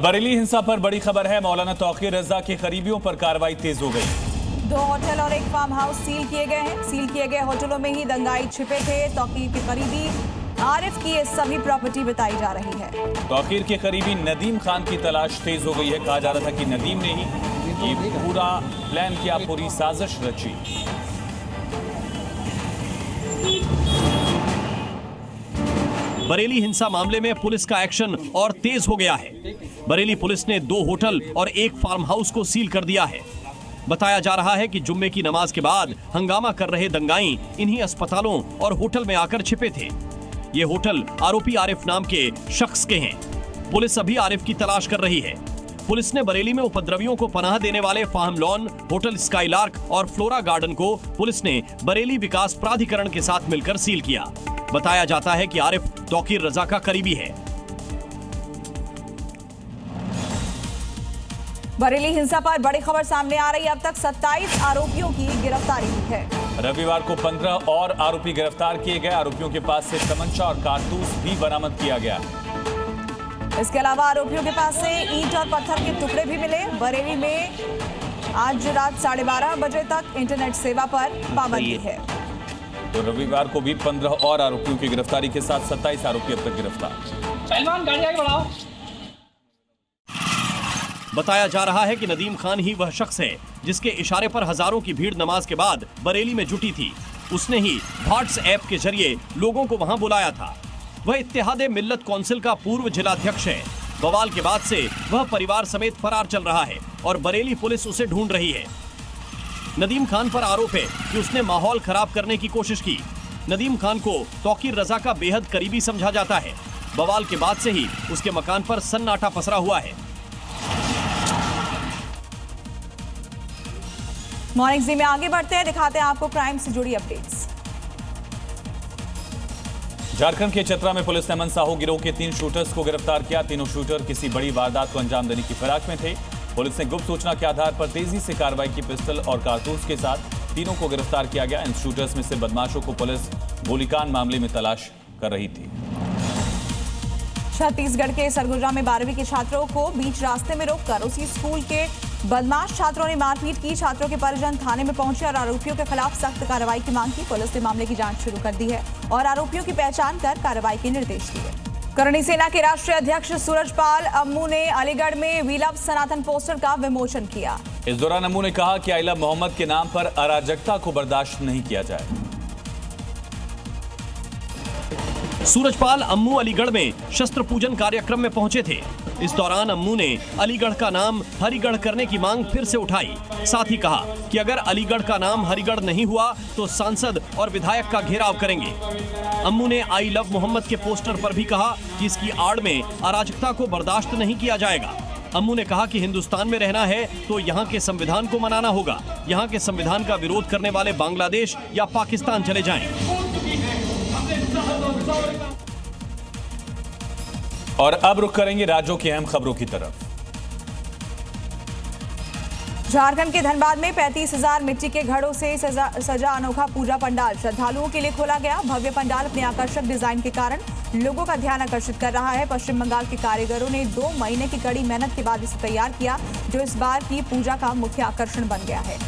बरेली हिंसा पर बड़ी खबर है। मौलाना तौकीर रजा के करीबियों पर कार्रवाई तेज हो गई। 2 होटल और एक फार्म हाउस सील किए गए हैं। सील किए गए होटलों में ही दंगाई छिपे थे। तौकीर के करीबी आरिफ की ये सभी प्रॉपर्टी बताई जा रही है। तौकीर के करीबी नदीम खान की तलाश तेज हो गई है। कहा जा रहा था कि नदीम ने ही ये पूरा प्लान किया, पूरी साजिश रची। बरेली हिंसा मामले में पुलिस का एक्शन और तेज हो गया है। बरेली पुलिस ने 2 होटल और एक फार्म हाउस को सील कर दिया है। बताया जा रहा है कि जुम्मे की नमाज के बाद हंगामा कर रहे दंगाई इन्हीं अस्पतालों और होटल में आकर छिपे थे। ये होटल आरोपी आरिफ नाम के शख्स के हैं। पुलिस अभी आरिफ की तलाश कर रही है। पुलिस ने बरेली में उपद्रवियों को पनाह देने वाले फार्म लॉन, होटल स्काईलार्क और फ्लोरा गार्डन को पुलिस ने बरेली विकास प्राधिकरण के साथ मिलकर सील किया। बताया जाता है कि आरिफ तौकीर रजा का करीबी है। बरेली हिंसा पर बड़ी खबर सामने आ रही है। अब तक 27 आरोपियों की गिरफ्तारी हुई है। रविवार को 15 और आरोपी गिरफ्तार किए गए। आरोपियों के पास से तमंचा और कारतूस भी बरामद किया गया। इसके अलावा आरोपियों के पास से ईंट और पत्थर के टुकड़े भी मिले। बरेली में आज रात 12:30 बजे तक इंटरनेट सेवा पर पाबंदी है। तो रविवार को भी 15 और आरोपियों की गिरफ्तारी के साथ 27 आरोपी अब तक गिरफ्तार। पहलवान गाड़ी आगे बढ़ाओ। बताया जा रहा है कि नदीम खान ही वह शख्स है जिसके इशारे पर हजारों की भीड़ नमाज के बाद बरेली में जुटी थी। उसने ही व्हाट्सएप के जरिए लोगों को वहां बुलाया था। वह इत्तेहादे मिल्लत काउंसिल का पूर्व जिलाध्यक्ष है। बवाल के बाद से वह परिवार समेत फरार चल रहा है और बरेली पुलिस उसे ढूंढ रही है। नदीम खान पर आरोप है कि उसने माहौल खराब करने की कोशिश की। नदीम खान को तौकीर रजा का बेहद करीबी समझा जाता है। बवाल के बाद से ही उसके मकान पर सन्नाटा पसरा हुआ है। मॉर्निंग जी में आगे बढ़ते हैं, दिखाते हैं आपको क्राइम से जुड़ी अपडेट्स। झारखंड के चतरा में पुलिस ने अमन साहू गिरोह के 3 शूटर्स को गिरफ्तार किया। तीनों शूटर किसी बड़ी वारदात को अंजाम देने की फिराक में थे। पुलिस ने गुप्त सूचना के आधार पर तेजी से कार्रवाई की। पिस्टल और कारतूस के साथ तीनों को गिरफ्तार किया गया। इन शूटर्स में से बदमाशों को पुलिस गोलीकांड मामले में तलाश कर रही थी। छत्तीसगढ़ के सरगुजा में 12वीं के छात्रों को बीच रास्ते में रोककर उसी स्कूल के बदमाश छात्रों ने मारपीट की। छात्रों के परिजन थाने में पहुंचे और आरोपियों के खिलाफ सख्त कार्रवाई की मांग की। पुलिस ने मामले की जांच शुरू कर दी है और आरोपियों की पहचान कर कार्रवाई के निर्देश दिए। करणी सेना के राष्ट्रीय अध्यक्ष सूरजपाल अम्मू ने अलीगढ़ में वी लव सनातन पोस्टर का विमोचन किया। इस दौरान अम्मू ने कहा कि आई लव मोहम्मद के नाम पर अराजकता को बर्दाश्त नहीं किया जाए। सूरजपाल अम्मू अलीगढ़ में शस्त्र पूजन कार्यक्रम में पहुंचे थे। इस दौरान अम्मू ने अलीगढ़ का नाम हरिगढ़ करने की मांग फिर से उठाई। साथ ही कहा कि अगर अलीगढ़ का नाम हरिगढ़ नहीं हुआ तो सांसद और विधायक का घेराव करेंगे। अम्मू ने आई लव मोहम्मद के पोस्टर पर भी कहा कि इसकी आड़ में अराजकता को बर्दाश्त नहीं किया जाएगा। अम्मू ने कहा कि हिंदुस्तान में रहना है तो यहाँ के संविधान को मनाना होगा। यहाँ के संविधान का विरोध करने वाले बांग्लादेश या पाकिस्तान चले जाएं। और अब रुख करेंगे राज्यों की अहम खबरों की तरफ। झारखंड के धनबाद में 35,000 मिट्टी के घड़ों से सजा अनोखा पूजा पंडाल श्रद्धालुओं के लिए खोला गया। भव्य पंडाल अपने आकर्षक डिजाइन के कारण लोगों का ध्यान आकर्षित कर रहा है। पश्चिम बंगाल के कारीगरों ने 2 महीने की कड़ी मेहनत के बाद इसे तैयार किया, जो इस बार की पूजा का मुख्य आकर्षण बन गया है।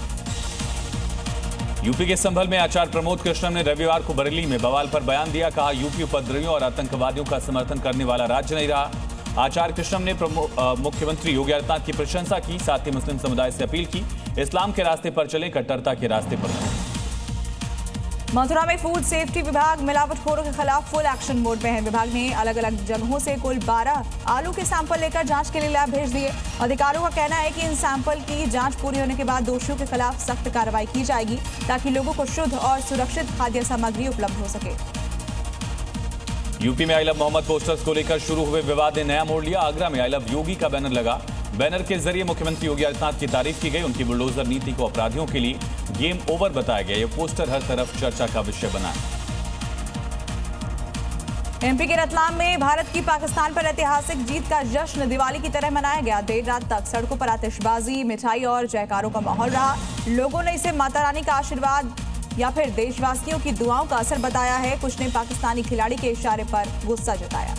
यूपी के संभल में आचार्य प्रमोद कृष्णम ने रविवार को बरेली में बवाल पर बयान दिया। कहा यूपी उपद्रवियों और आतंकवादियों का समर्थन करने वाला राज्य नहीं रहा। आचार्य कृष्णम ने मुख्यमंत्री योगी आदित्यनाथ की प्रशंसा की। साथ ही मुस्लिम समुदाय से अपील की, इस्लाम के रास्ते पर चले, कट्टरता के रास्ते पर नहीं। मथुरा में फूड सेफ्टी विभाग मिलावटखोरों के खिलाफ फुल एक्शन मोड में है। विभाग ने अलग अलग जगहों से कुल 12 आलू के सैंपल लेकर जांच के लिए लैब भेज दिए। अधिकारियों का कहना है कि इन सैंपल की जांच पूरी होने के बाद दोषियों के खिलाफ सख्त कार्रवाई की जाएगी, ताकि लोगों को शुद्ध और सुरक्षित खाद्य सामग्री उपलब्ध हो सके। यूपी में आई लव मोहम्मद पोस्टर्स को लेकर शुरू हुए विवाद ने नया मोड़ लिया। आगरा में आई लव योगी का बैनर लगा। बैनर के जरिए मुख्यमंत्री योगी आदित्यनाथ की तारीफ की गई। उनकी बुलडोजर नीति को अपराधियों के लिए गेम ओवर बताया गया। यह पोस्टर हर तरफ चर्चा का विषय बना है। एमपी के रतलाम में भारत की पाकिस्तान पर ऐतिहासिक जीत का जश्न दिवाली की तरह मनाया गया। देर रात तक सड़कों पर आतिशबाजी, मिठाई और जयकारों का माहौल रहा। लोगों ने इसे माता रानी का आशीर्वाद या फिर देशवासियों की दुआओं का असर बताया है। कुछ ने पाकिस्तानी खिलाड़ी के इशारे पर गुस्सा जताया।